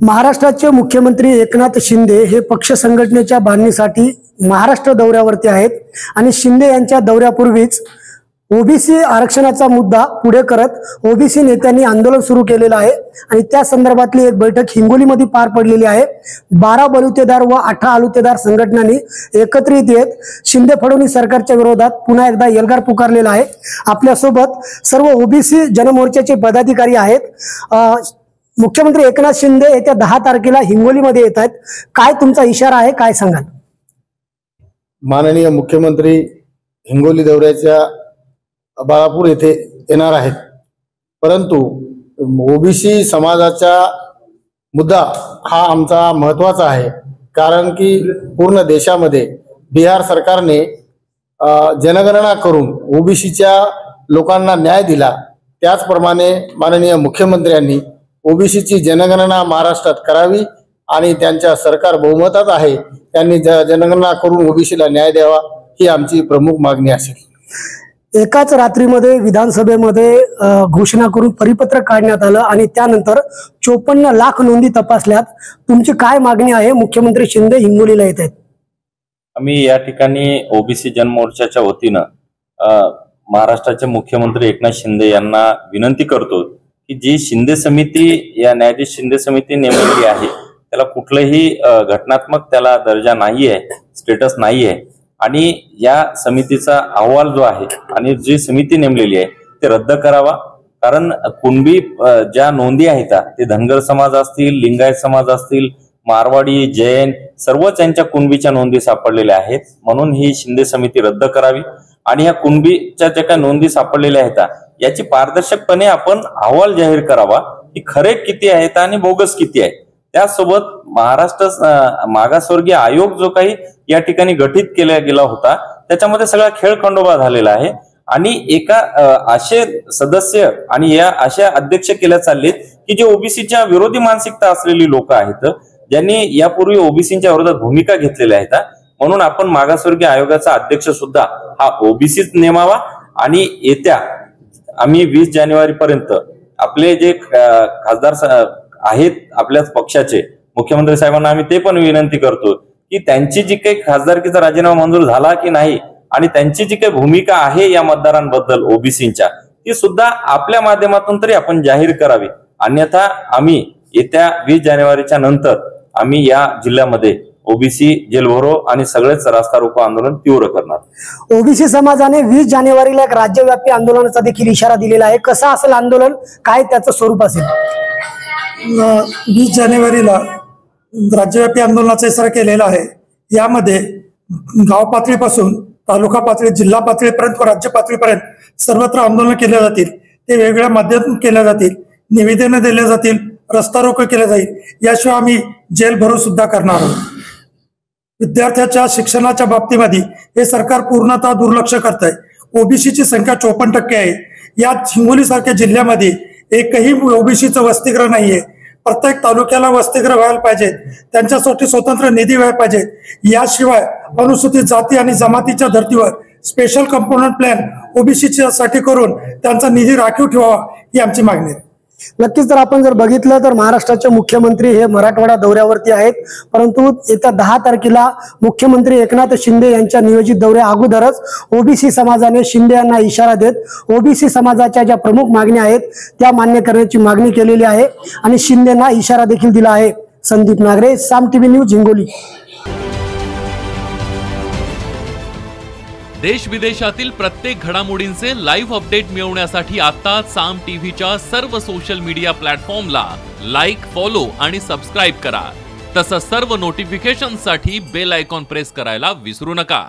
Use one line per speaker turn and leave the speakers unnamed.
महाराष्ट्राचे मुख्यमंत्री एकनाथ शिंदे हे पक्ष संघटनेच्या बांधणीसाठी महाराष्ट्र दौऱ्यावरती आहेत आणि शिंदे यांच्या दौऱ्यापूर्वीच ओबीसी आरक्षणाचा मुद्दा पुढे करत ओबीसी नेत्यांनी आंदोलन सुरू केलेलं आहे आणि त्या संदर्भातली एक बैठक हिंगोलीमध्ये पार पडलेली आहे। 12 बलुतेदार व 18 आलुतेदार संघटनांनी एकत्रित येत शिंदे फडणवीस सरकारच्या विरोधात पुन्हा एकदा एल्गार पुकारलेला आहे। आपल्यासोबत सर्व ओबीसी जनमोर्चाचे पदाधिकारी आहेत। मुख्यमंत्री एकनाथ शिंदे येत्या 10 तारखेला हिंगोलीमध्ये येत आहेत। काय तुमचा इशारा आहे, काय सांगाल?
माननीय मुख्यमंत्री हिंगोली दौऱ्याच्या बाळापूर येथे येणार आहेत, परंतु ओबीसी समाजाचा मुद्दा हा आमचा महत्त्वाचा आहे, कारण की पूर्ण देशामध्ये बिहार सरकारने जनगणना करून ओबीसीच्या लोकांना न्याय दिला। त्याचप्रमाणे माननीय मुख्यमंत्र्यांनी ओबीसीची जनगणना महाराष्ट्रात करावी आणि त्यांच्या सरकार बहुमतात आहे, त्यांनी जनगणना करून ओबीसीला न्याय द्यावा, ही आमची प्रमुख मागणी असेल।
एकाच रात्रीमध्ये विधानसभेमध्ये घोषणा करून परिपत्रक काढण्यात आलं आणि त्यानंतर 54 लाख नोंदी तपासल्यात। तुमची काय मागणी आहे? मुख्यमंत्री शिंदे हिंगोलीला येत आहेत।
आम्ही या ठिकाणी ओबीसी जनमोर्चाच्या वतीनं महाराष्ट्राचे मुख्यमंत्री एकनाथ शिंदे यांना विनंती करतो की जी शिंदे समिती, या न्यायाधीश शिंदे समिती नेमलेली आहे, त्याला कुठलंही घटनात्मक त्याला दर्जा नाही आहे, स्टेटस नाही आहे आणि या समितीचा अहवाल जो आहे आणि जी समिती नेमलेली आहे ते रद्द करावा। कारण कुणबी ज्या नोंदी आहेत ते धनगर समाज असतील, लिंगायत समाज असतील, मारवाडी, जैन सर्वच यांच्या कुणबीच्या नोंदी सापडलेल्या आहेत, म्हणून ही शिंदे समिती रद्द करावी आणि या कुणबीच्या ज्या काही नोंदी सापडलेल्या आहेत याची पारदर्शकपणे आपण अहवाल जाहीर करावा की खरे किती आहेत आणि बोगस किती आहेत। त्यासोबत महाराष्ट्र मागासवर्गीय आयोग जो काही या ठिकाणी गठीत केला गेला होता त्याच्यामध्ये सगळा खेळखंडोबा झालेला आहे आणि एका असे सदस्य आणि या अशा अध्यक्ष केल्या चाललेत की जे ओबीसीच्या विरोधी मानसिकता असलेली लोक आहेत, ज्यांनी यापूर्वी ओबीसीच्या विरोधात भूमिका घेतलेल्या आहेत। म्हणून आपण मागासवर्गीय आयोगाचा अध्यक्ष सुद्धा हा ओबीसीच नेमावा आणि येत्या आम्ही 20 जानेवारी पर्यंत आपले जे खासदार आहेत आपल्याच पक्षाचे, मुख्यमंत्री साहेबांना आम्ही ते पण विनंती करतो की त्यांची जी काही खासदारकीचा राजीनामा मंजूर झाला की नाही आणि त्यांची जी काही भूमिका आहे या मतदारांबद्दल ओबीसीच्या, ती सुद्धा आपल्या माध्यमातून तरी आपण जाहीर करावी। अन्यथा आम्ही येत्या 20 जानेवारीच्या नंतर आम्ही या जिल्ह्यामध्ये ओबीसी जेलभरो आणि सगळेच रास्ता रोको आंदोलन तीव्र करणार।
ओबीसी समाजाने 20 जानेवारीला एक राज्यव्यापी आंदोलनाचा देखील इशारा दिलेला आहे। कसं असेल आंदोलन, काय त्याचं स्वरूप असेल?
20 जानेवारीला राज्यव्यापी आंदोलनाचा इशारा केलेला आहे। यामध्ये गाव पातळीपासून तालुका पातळी, जिल्हा पातळीपर्यंत व राज्य पातळीपर्यंत सर्वत्र आंदोलन केले जातील। ते वेगवेगळ्या माध्यमातून केले जातील, निवेदनं दिले जातील, रस्ता रोको केला जाईल, याशिवाय आम्ही जेल भरो सुद्धा करणार आहोत। विद्यार्थ्याच्या शिक्षणाच्या बाबतीमध्ये हे सरकार पूर्णतः दुर्लक्ष करत आहे। ओबीसीची संख्या 54% आहे। यात हिंगोली सारख्या जिल्ह्यामध्ये एकही ओबीसीचं वसतिगृह नाहीये। प्रत्येक तालुक्याला वसतिगृह व्हायला पाहिजे, त्यांच्यासाठी स्वतंत्र निधी व्हायला पाहिजे। याशिवाय अनुसूचित जाती आणि जमातीच्या धर्तीवर स्पेशल कंपोनंट प्लॅन ओबीसीच्या साठी करून त्यांचा निधी राखीव ठेवावा, ही आमची मागणी आहे।
नक्कीच जर आपण जर बघितलं तर महाराष्ट्राचे मुख्यमंत्री हे मराठवाडा दौऱ्यावरती आहेत, परंतु येत्या 10 तारखेला मुख्यमंत्री एकनाथ शिंदे यांच्या नियोजित दौऱ्या अगोदरच ओबीसी समाजाने शिंदे यांना इशारा देत ओबीसी समाजाच्या ज्या प्रमुख मागण्या आहेत त्या मान्य करण्याची मागणी केलेली आहे आणि शिंदेंना इशारा देखील दिला आहे। संदीप नागरे, साम टीव्ही न्यूज, हिंगोली।
देश विदेशातील प्रत्येक घडामोडींचे लाईव्ह अपडेट मिळवण्यासाठी आता साम टीव्हीच्या सर्व सोशल मीडिया प्लॅटफॉर्मला लाईक, फॉलो आणि सबस्क्राईब करा। तसंच सर्व नोटिफिकेशनसाठी बेल आयकॉन प्रेस करायला विसरू नका।